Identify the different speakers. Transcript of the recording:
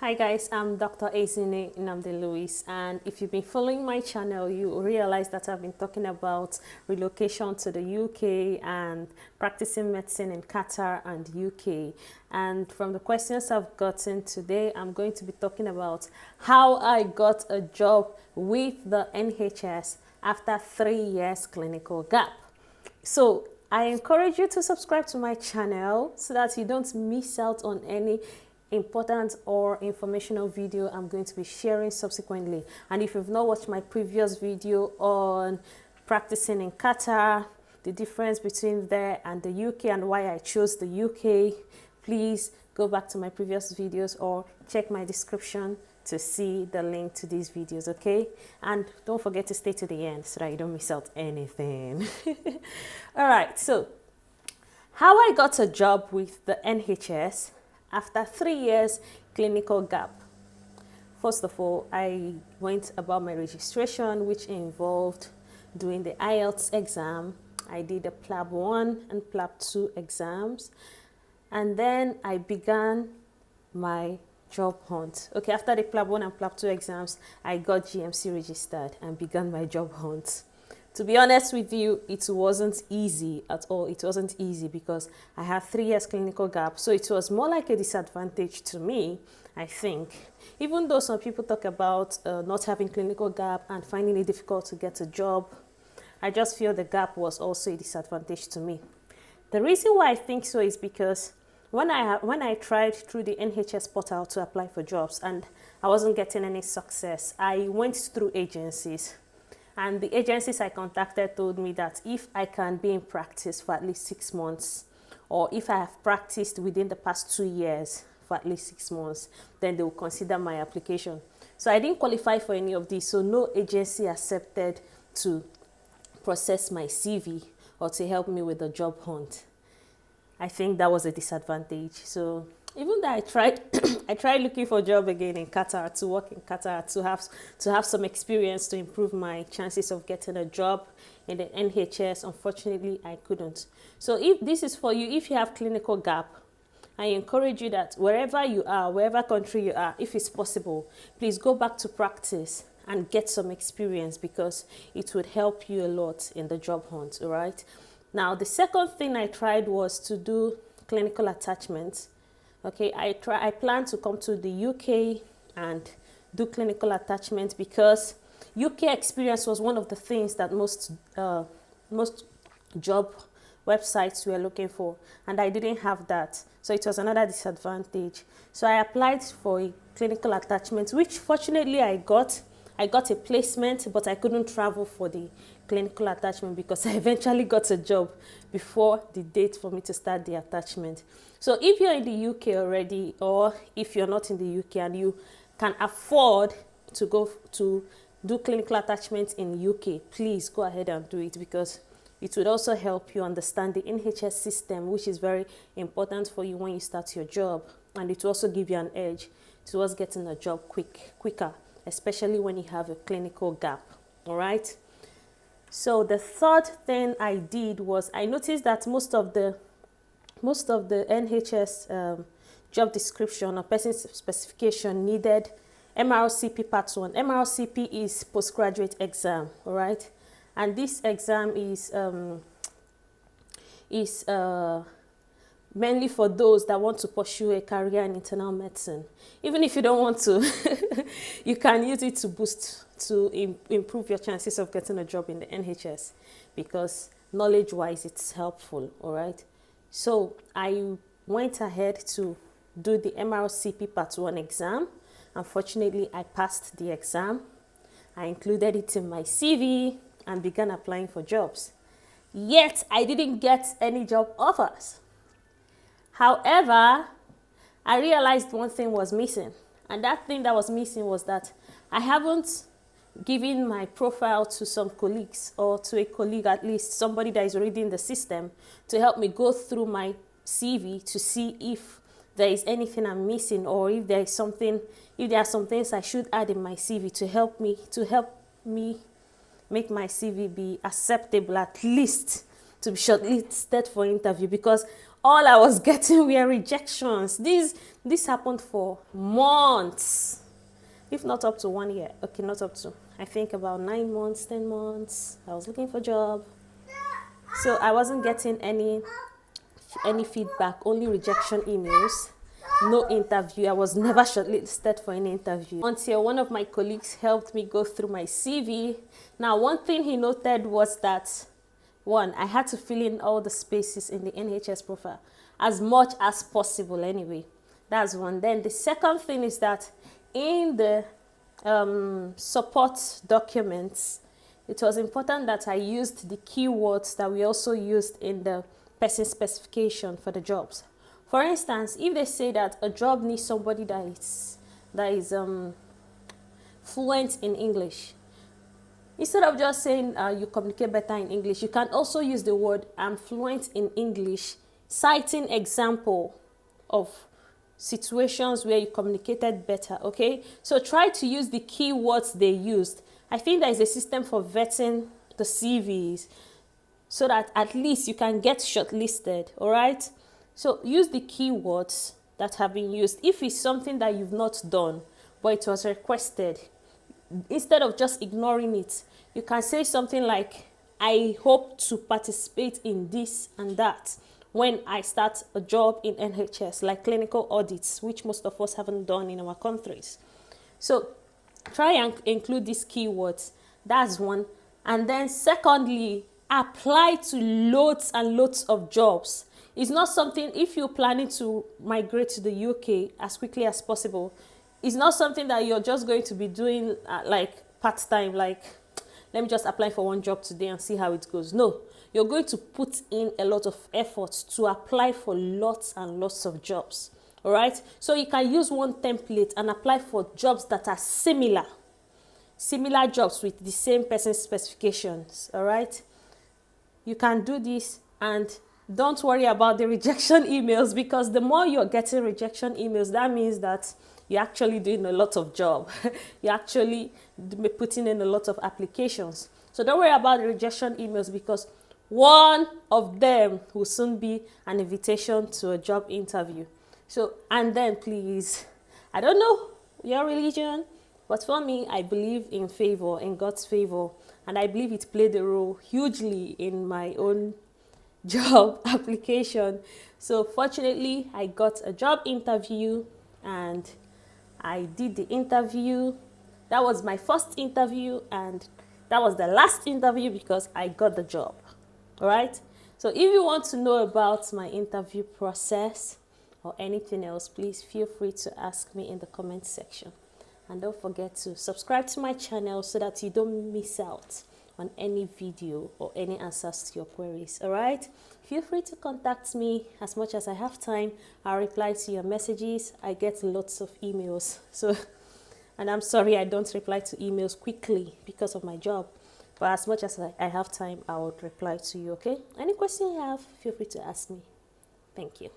Speaker 1: Hi guys, I'm Dr. Ezine Nnamdi Lewis, and if you've been following my channel, you realize that I've been talking about relocation to the UK and practicing medicine in Qatar and UK. And from the questions I've gotten today, I'm going to be talking about how I got a job with the NHS after 3 years clinical gap. So I encourage you to subscribe to my channel so that you don't miss out on any important or informational video I'm going to be sharing subsequently. And if you've not watched my previous video on practicing in Qatar, the difference between there and the UK and why I chose the UK, please go back to my previous videos or check my description to see the link to these videos, okay? And don't forget to stay to the end so that you don't miss out anything. All right, so how I got a job with the NHS after 3 years clinical gap. First of all, I went about my registration, which involved doing the IELTS exam. I did the PLAB 1 and PLAB 2 exams, and then I began my job hunt. Okay, after the PLAB 1 and PLAB 2 exams, I got GMC registered and began my job hunt. To be honest with you, it wasn't easy at all. It wasn't easy because I had 3 years clinical gap. So it was more like a disadvantage to me, I think. Even though some people talk about not having clinical gap and finding it difficult to get a job, I just feel the gap was also a disadvantage to me. The reason why I think so is because when I tried through the NHS portal to apply for jobs and I wasn't getting any success, I went through agencies. And the agencies I contacted told me that if I can be in practice for at least 6 months, or if I have practiced within the past 2 years for at least 6 months, then they will consider my application. So I didn't qualify for any of these, so no agency accepted to process my CV or to help me with the job hunt. I think that was a disadvantage. So even though I tried, I tried looking for a job again in Qatar, to work in Qatar, to have some experience to improve my chances of getting a job in the NHS. Unfortunately, I couldn't. So if this is for you, if you have clinical gap, I encourage you that wherever you are, wherever country you are, if it's possible, please go back to practice and get some experience because it would help you a lot in the job hunt, all right? Now, the second thing I tried was to do clinical attachments. Okay, I plan to come to the UK and do clinical attachment because UK experience was one of the things that most job websites were looking for, and I didn't have that, so it was another disadvantage. So I applied for a clinical attachment, which fortunately I got a placement, but I couldn't travel for the clinical attachment because I eventually got a job before the date for me to start the attachment. So if you're in the UK already, or if you're not in the UK and you can afford to go to do clinical attachment in UK, please go ahead and do it because it would also help you understand the NHS system, which is very important for you when you start your job, and it will also give you an edge towards getting a job quicker, especially when you have a clinical gap. All right. So the third thing I did was I noticed that most of the NHS job description or person specification needed MRCP Part 1. MRCP is postgraduate exam, all right? And this exam is mainly for those that want to pursue a career in internal medicine. Even if you don't want to, you can use it to improve your chances of getting a job in the NHS because knowledge-wise it's helpful, all right? So I went ahead to do the MRCP Part 1 exam. Unfortunately, I passed the exam. I included it in my CV and began applying for jobs. Yet, I didn't get any job offers. However, I realized one thing was missing. And that thing that was missing was that I haven't given my profile to some colleagues, or to a colleague at least, somebody that is already in the system, to help me go through my CV to see if there is anything I'm missing, or if there are some things I should add in my CV to help me make my CV be acceptable, at least to be shortlisted for interview, because all I was getting were rejections. These This happened for months, if not up to 1 year. Okay, not up to, I think about 9 months, 10 months. I was looking for a job. So I wasn't getting any feedback, only rejection emails, no interview. I was never shortlisted for any interview until one of my colleagues helped me go through my CV. Now, one thing he noted was that, one, I had to fill in all the spaces in the NHS profile as much as possible anyway. That's one. Then the second thing is that in the support documents, it was important that I used the keywords that we also used in the person specification for the jobs. For instance, if they say that a job needs somebody that is fluent in English, instead of just saying you communicate better in English, you can also use the word I'm fluent in English, citing example of situations where you communicated better, okay? So try to use the keywords they used. I think there is a system for vetting the CVs so that at least you can get shortlisted, all right? So use the keywords that have been used. If it's something that you've not done, but it was requested, instead of just ignoring it, you can say something like, I hope to participate in this and that when I start a job in NHS, like clinical audits, which most of us haven't done in our countries. So try and include these keywords. That's one. And then secondly, apply to loads and loads of jobs. It's not something, if you're planning to migrate to the UK as quickly as possible, it's not something that you're just going to be doing like part-time, like let me just apply for one job today and see how it goes. No, you're going to put in a lot of effort to apply for lots and lots of jobs. All right, so you can use one template and apply for jobs that are similar jobs with the same person specifications. All right, you can do this, and don't worry about the rejection emails, because the more you're getting rejection emails, that means that you're actually doing a lot of job. You're actually putting in a lot of applications. So don't worry about the rejection emails, because one of them will soon be an invitation to a job interview. So, and then please, I don't know your religion, but for me, I believe in favor, in God's favor. And I believe it played a role hugely in my own job application. So fortunately, I got a job interview and I did the interview. That was my first interview and that was the last interview because I got the job. All right. So if you want to know about my interview process or anything else, please feel free to ask me in the comment section. And don't forget to subscribe to my channel so that you don't miss out on any video or any answers to your queries. All right. Feel free to contact me as much as I have time. I'll reply to your messages. I get lots of emails. And I'm sorry I don't reply to emails quickly because of my job. But as much as I have time, I will reply to you, okay? Any question you have, feel free to ask me. Thank you.